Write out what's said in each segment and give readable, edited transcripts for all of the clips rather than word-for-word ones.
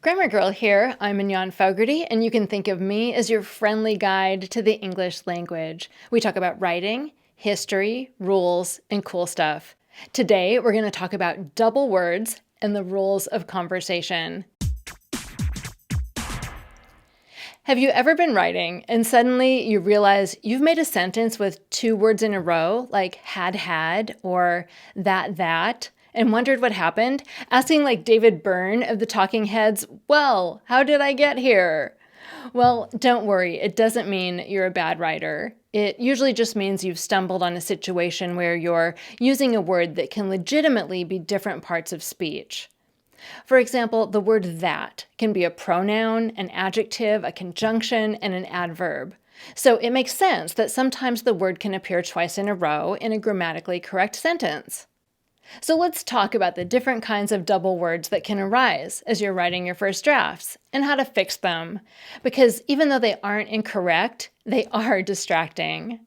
Grammar Girl here. I'm Mignon Fogarty, and you can think of me as your friendly guide to the English language. We talk about writing, history, rules, and cool stuff. Today, we're going to talk about double words and the rules of conversation. Have you ever been writing and suddenly you realize you've made a sentence with two words in a row, like had, or that, and wondered what happened, asking like David Byrne of the Talking Heads, well, how did I get here? Well, don't worry, it doesn't mean you're a bad writer. It usually just means you've stumbled on a situation where you're using a word that can legitimately be different parts of speech. For example, the word that can be a pronoun, an adjective, a conjunction, and an adverb. So it makes sense that sometimes the word can appear twice in a row in a grammatically correct sentence. So let's talk about the different kinds of double words that can arise as you're writing your first drafts and how to fix them. Because even though they aren't incorrect, they are distracting.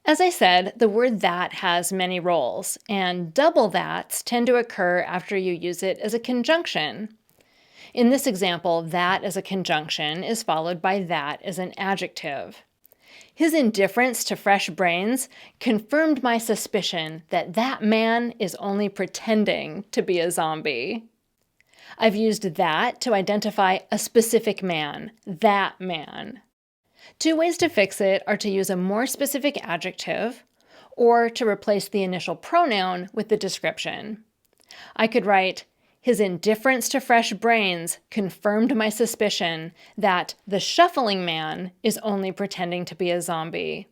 As I said, the word that has many roles, and double that's tend to occur after you use it as a conjunction. In this example, that as a conjunction is followed by that as an adjective. His indifference to fresh brains confirmed my suspicion that that man is only pretending to be a zombie. I've used that to identify a specific man, that man. Two ways to fix it are to use a more specific adjective or to replace the initial pronoun with the description. I could write, his indifference to fresh brains confirmed my suspicion that the shuffling man is only pretending to be a zombie.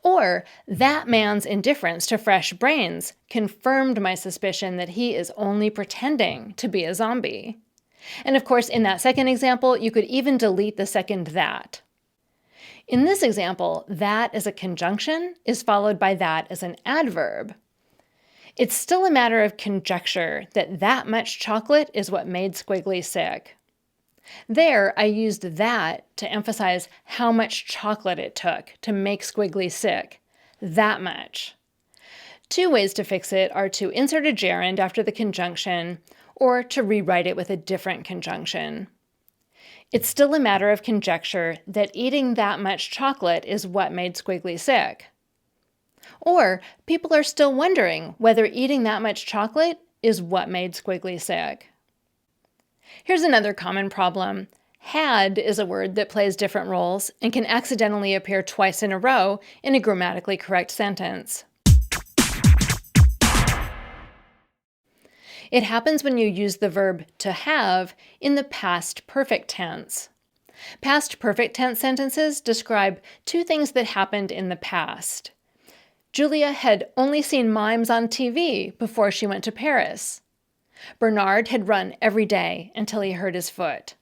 Or, that man's indifference to fresh brains confirmed my suspicion that he is only pretending to be a zombie. And of course, in that second example, you could even delete the second that. In this example, that as a conjunction is followed by that as an adverb. It's still a matter of conjecture that much chocolate is what made Squiggly sick. There, I used that to emphasize how much chocolate it took to make Squiggly sick. That much. Two ways to fix it are to insert a gerund after the conjunction or to rewrite it with a different conjunction. It's still a matter of conjecture that eating that much chocolate is what made Squiggly sick. Or people are still wondering whether eating that much chocolate is what made Squiggly sick. Here's another common problem. Had is a word that plays different roles and can accidentally appear twice in a row in a grammatically correct sentence. It happens when you use the verb to have in the past perfect tense. Past perfect tense sentences describe two things that happened in the past. Julia had only seen mimes on TV before she went to Paris. Bernard had run every day until he hurt his foot.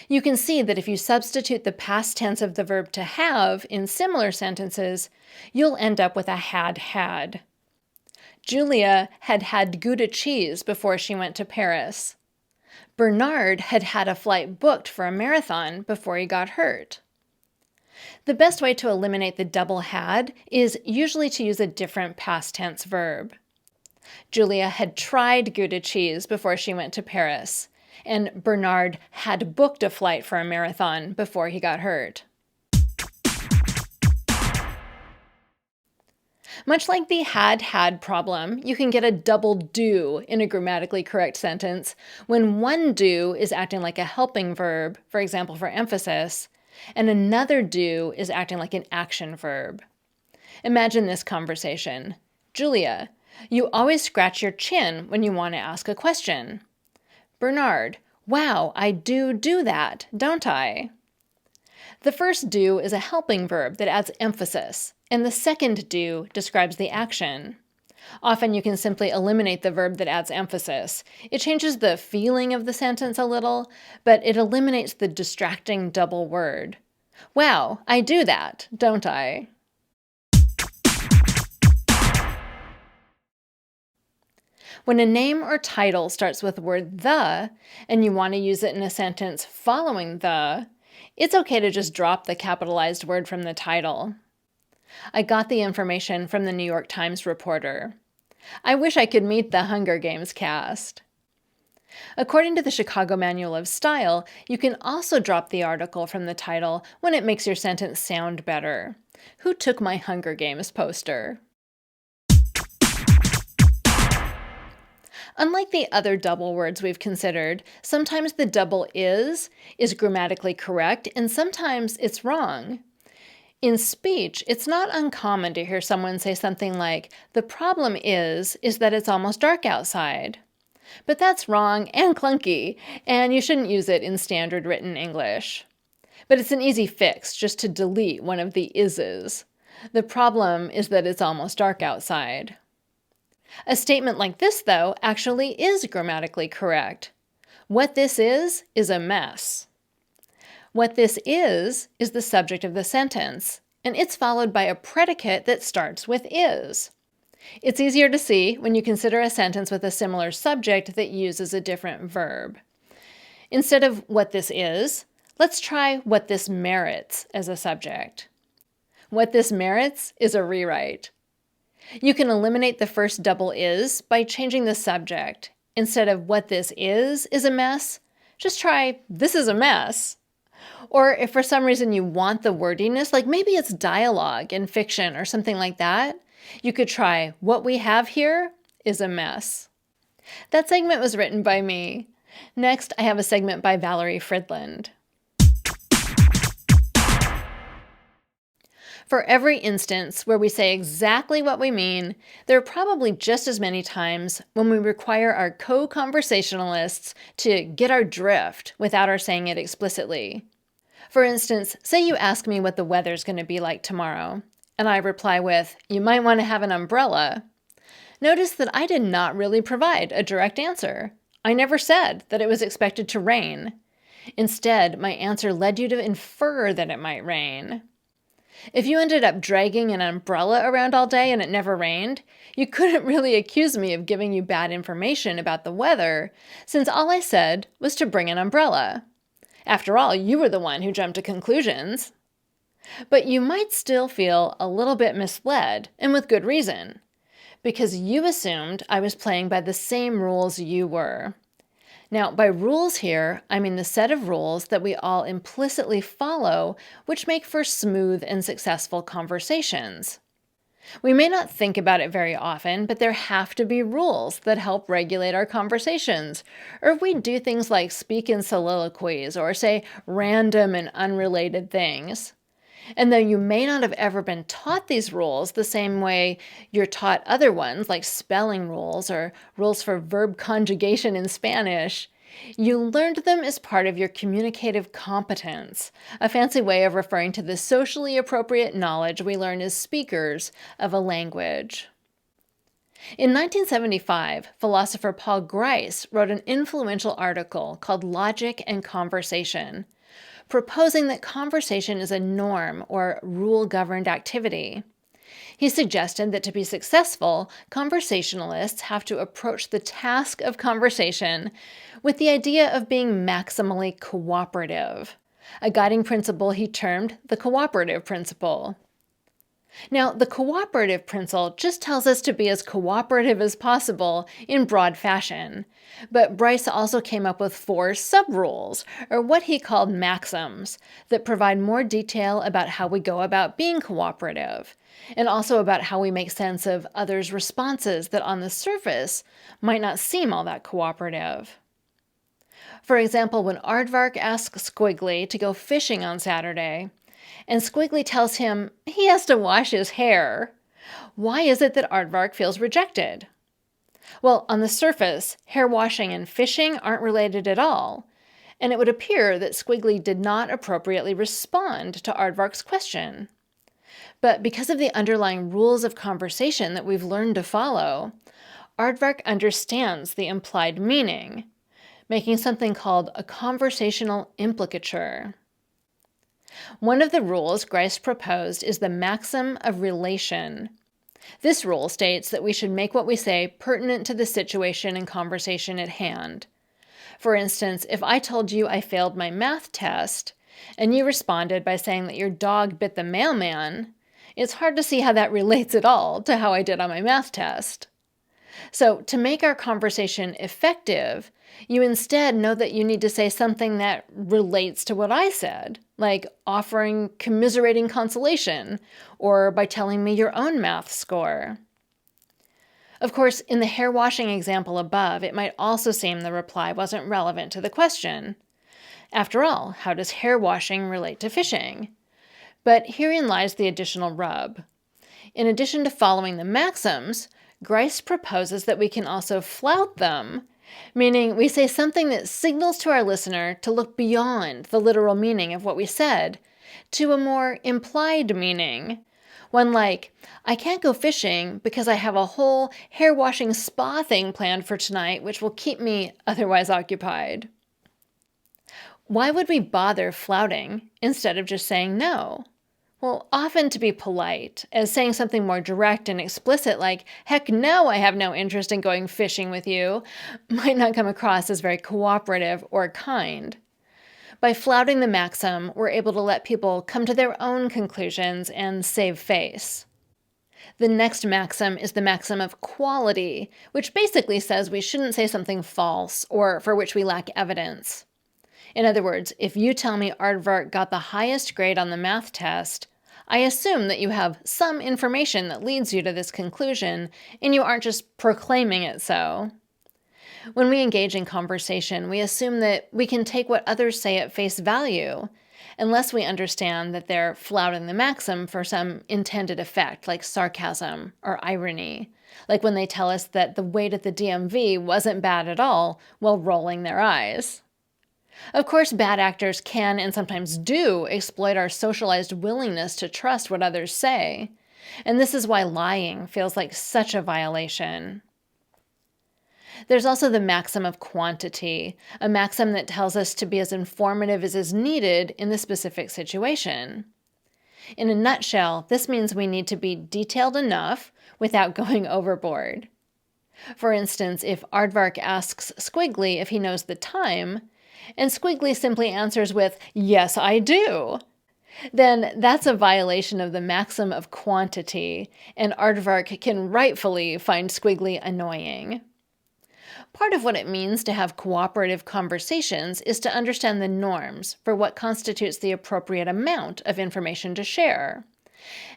You can see that if you substitute the past tense of the verb to have in similar sentences, you'll end up with a had. Julia had had Gouda cheese before she went to Paris. Bernard had had a flight booked for a marathon before he got hurt. The best way to eliminate the double had is usually to use a different past tense verb. Julia had tried Gouda cheese before she went to Paris, and Bernard had booked a flight for a marathon before he got hurt. Much like the had problem, you can get a double do in a grammatically correct sentence when one do is acting like a helping verb, for example, for emphasis, and another do is acting like an action verb. Imagine this conversation. Julia, you always scratch your chin when you want to ask a question. Bernard, wow, I do that, don't I? The first do is a helping verb that adds emphasis, and the second do describes the action. Often you can simply eliminate the verb that adds emphasis. It changes the feeling of the sentence a little, but it eliminates the distracting double word. Wow, I do that, don't I? When a name or title starts with the word the, and you want to use it in a sentence following the, it's okay to just drop the capitalized word from the title. I got the information from the New York Times reporter. I wish I could meet the Hunger Games cast. According to the Chicago Manual of Style, you can also drop the article from the title when it makes your sentence sound better. Who took my Hunger Games poster? Unlike the other double words we've considered, sometimes the double is grammatically correct and sometimes it's wrong. In speech, it's not uncommon to hear someone say something like, "The problem is that it's almost dark outside." But that's wrong and clunky, and you shouldn't use it in standard written English. But it's an easy fix just to delete one of the is's. The problem is that it's almost dark outside. A statement like this, though, actually is grammatically correct. What this is a mess. What this is the subject of the sentence, and it's followed by a predicate that starts with is. It's easier to see when you consider a sentence with a similar subject that uses a different verb. Instead of what this is, let's try what this merits as a subject. What this merits is a rewrite. You can eliminate the first double is by changing the subject. Instead of what this is a mess, just try this is a mess. Or if for some reason you want the wordiness, like maybe it's dialogue in fiction or something like that, you could try what we have here is a mess. That segment was written by me. Next, I have a segment by Valerie Friedland. For every instance where we say exactly what we mean, there are probably just as many times when we require our co-conversationalists to get our drift without our saying it explicitly. For instance, say you ask me what the weather's going to be like tomorrow, and I reply with, "You might want to have an umbrella." Notice that I did not really provide a direct answer. I never said that it was expected to rain. Instead, my answer led you to infer that it might rain. If you ended up dragging an umbrella around all day and it never rained, you couldn't really accuse me of giving you bad information about the weather, since all I said was to bring an umbrella. After all, you were the one who jumped to conclusions. But you might still feel a little bit misled, and with good reason, because you assumed I was playing by the same rules you were. Now, by rules here, I mean the set of rules that we all implicitly follow, which make for smooth and successful conversations. We may not think about it very often, but there have to be rules that help regulate our conversations. Or if we do things like speak in soliloquies or say random and unrelated things. And though you may not have ever been taught these rules the same way you're taught other ones, like spelling rules or rules for verb conjugation in Spanish, you learned them as part of your communicative competence, a fancy way of referring to the socially appropriate knowledge we learn as speakers of a language. In 1975, philosopher Paul Grice wrote an influential article called Logic and Conversation, proposing that conversation is a norm or rule-governed activity. He suggested that to be successful, conversationalists have to approach the task of conversation with the idea of being maximally cooperative, a guiding principle he termed the Cooperative Principle. Now, the Cooperative Principle just tells us to be as cooperative as possible in broad fashion, but Bryce also came up with 4 sub-rules, or what he called maxims, that provide more detail about how we go about being cooperative, and also about how we make sense of others' responses that on the surface might not seem all that cooperative. For example, when Aardvark asks Squiggly to go fishing on Saturday, and Squiggly tells him he has to wash his hair, why is it that Aardvark feels rejected? Well, on the surface, hair washing and fishing aren't related at all, and it would appear that Squiggly did not appropriately respond to Aardvark's question. But because of the underlying rules of conversation that we've learned to follow, Aardvark understands the implied meaning, making something called a conversational implicature. One of the rules Grice proposed is the maxim of relation. This rule states that we should make what we say pertinent to the situation and conversation at hand. For instance, if I told you I failed my math test, and you responded by saying that your dog bit the mailman, it's hard to see how that relates at all to how I did on my math test. So, to make our conversation effective, you instead know that you need to say something that relates to what I said, like offering commiserating consolation, or by telling me your own math score. Of course, in the hair washing example above, it might also seem the reply wasn't relevant to the question. After all, how does hair washing relate to fishing? But herein lies the additional rub. In addition to following the maxims, Grice proposes that we can also flout them, meaning we say something that signals to our listener to look beyond the literal meaning of what we said to a more implied meaning. One like, I can't go fishing because I have a whole hair washing spa thing planned for tonight, which will keep me otherwise occupied. Why would we bother flouting instead of just saying no? Well, often to be polite, as saying something more direct and explicit like, heck no, I have no interest in going fishing with you, might not come across as very cooperative or kind. By flouting the maxim, we're able to let people come to their own conclusions and save face. The next maxim is the maxim of quality, which basically says we shouldn't say something false or for which we lack evidence. In other words, if you tell me Aardvark got the highest grade on the math test, I assume that you have some information that leads you to this conclusion, and you aren't just proclaiming it so. When we engage in conversation, we assume that we can take what others say at face value, unless we understand that they're flouting the maxim for some intended effect, like sarcasm or irony, like when they tell us that the wait at the DMV wasn't bad at all while rolling their eyes. Of course, bad actors can and sometimes do exploit our socialized willingness to trust what others say, and this is why lying feels like such a violation. There's also the maxim of quantity, a maxim that tells us to be as informative as is needed in the specific situation. In a nutshell, this means we need to be detailed enough without going overboard. For instance, if Aardvark asks Squiggly if he knows the time, and Squiggly simply answers with, yes, I do, then that's a violation of the maxim of quantity, and Aardvark can rightfully find Squiggly annoying. Part of what it means to have cooperative conversations is to understand the norms for what constitutes the appropriate amount of information to share.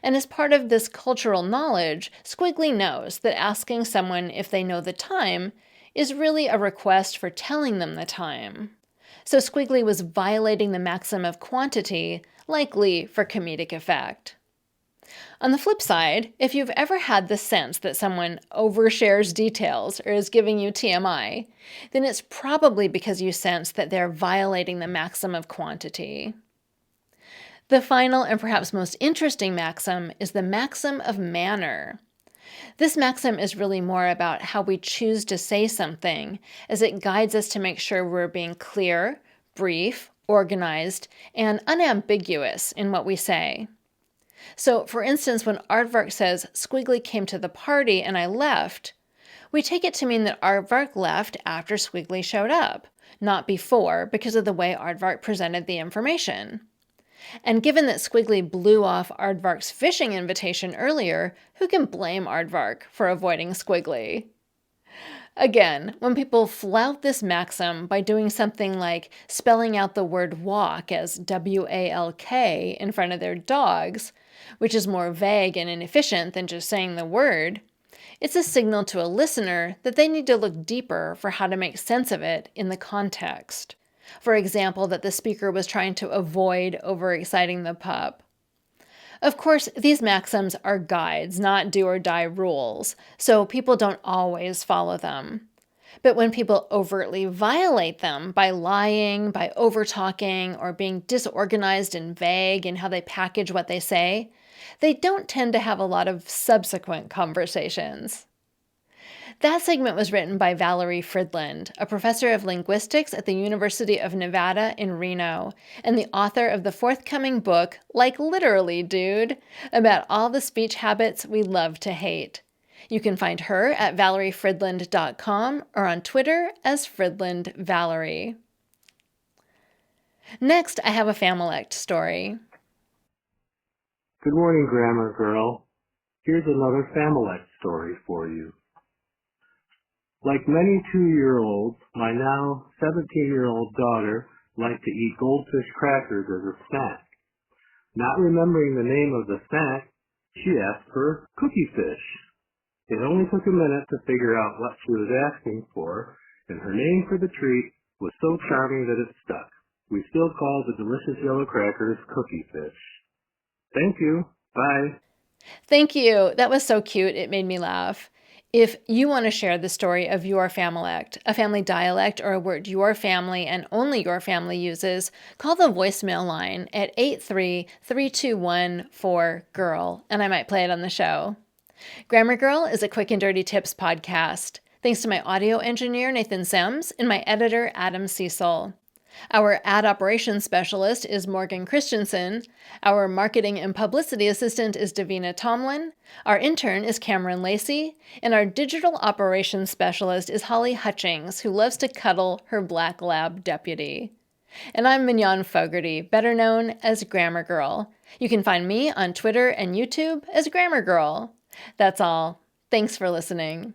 And as part of this cultural knowledge, Squiggly knows that asking someone if they know the time is really a request for telling them the time. So Squiggly was violating the maxim of quantity, likely for comedic effect. On the flip side, if you've ever had the sense that someone overshares details or is giving you TMI, then it's probably because you sense that they're violating the maxim of quantity. The final and perhaps most interesting maxim is the maxim of manner. This maxim is really more about how we choose to say something, as it guides us to make sure we're being clear, brief, organized, and unambiguous in what we say. So, for instance, when Aardvark says, Squiggly came to the party and I left, we take it to mean that Aardvark left after Squiggly showed up, not before, because of the way Aardvark presented the information. And given that Squiggly blew off Aardvark's fishing invitation earlier, who can blame Aardvark for avoiding Squiggly? Again, when people flout this maxim by doing something like spelling out the word walk as W-A-L-K in front of their dogs, which is more vague and inefficient than just saying the word, it's a signal to a listener that they need to look deeper for how to make sense of it in the context. For example, that the speaker was trying to avoid overexciting the pup. Of course, these maxims are guides, not do-or-die rules, so people don't always follow them. But when people overtly violate them by lying, by over-talking, or being disorganized and vague in how they package what they say, they don't tend to have a lot of subsequent conversations. That segment was written by Valerie Friedland, a professor of linguistics at the University of Nevada in Reno, and the author of the forthcoming book, Like Literally, Dude, about all the speech habits we love to hate. You can find her at valeriefriedland.com or on Twitter as FriedlandValerie. Next, I have a Familect story. Good morning, Grammar Girl. Here's another Familect story for you. Like many 2-year-olds, my now 17-year-old daughter liked to eat goldfish crackers as a snack. Not remembering the name of the snack, she asked for cookie fish. It only took a minute to figure out what she was asking for, and her name for the treat was so charming that it stuck. We still call the delicious yellow crackers cookie fish. Thank you. Bye. Thank you. That was so cute. It made me laugh. If you want to share the story of your familect, a family dialect, or a word your family and only your family uses, call the voicemail line at 83321-4GIRL, and I might play it on the show. Grammar Girl is a quick and dirty tips podcast. Thanks to my audio engineer, Nathan Semes, and my editor, Adam Cecil. Our ad operations specialist is Morgan Christianson. Our marketing and publicity assistant is Davina Tomlin. Our intern is Kamryn Lacy. And our digital operations specialist is Holly Hutchings, who loves to cuddle her black lab deputy. And I'm Mignon Fogarty, better known as Grammar Girl. You can find me on Twitter and YouTube as Grammar Girl. That's all. Thanks for listening.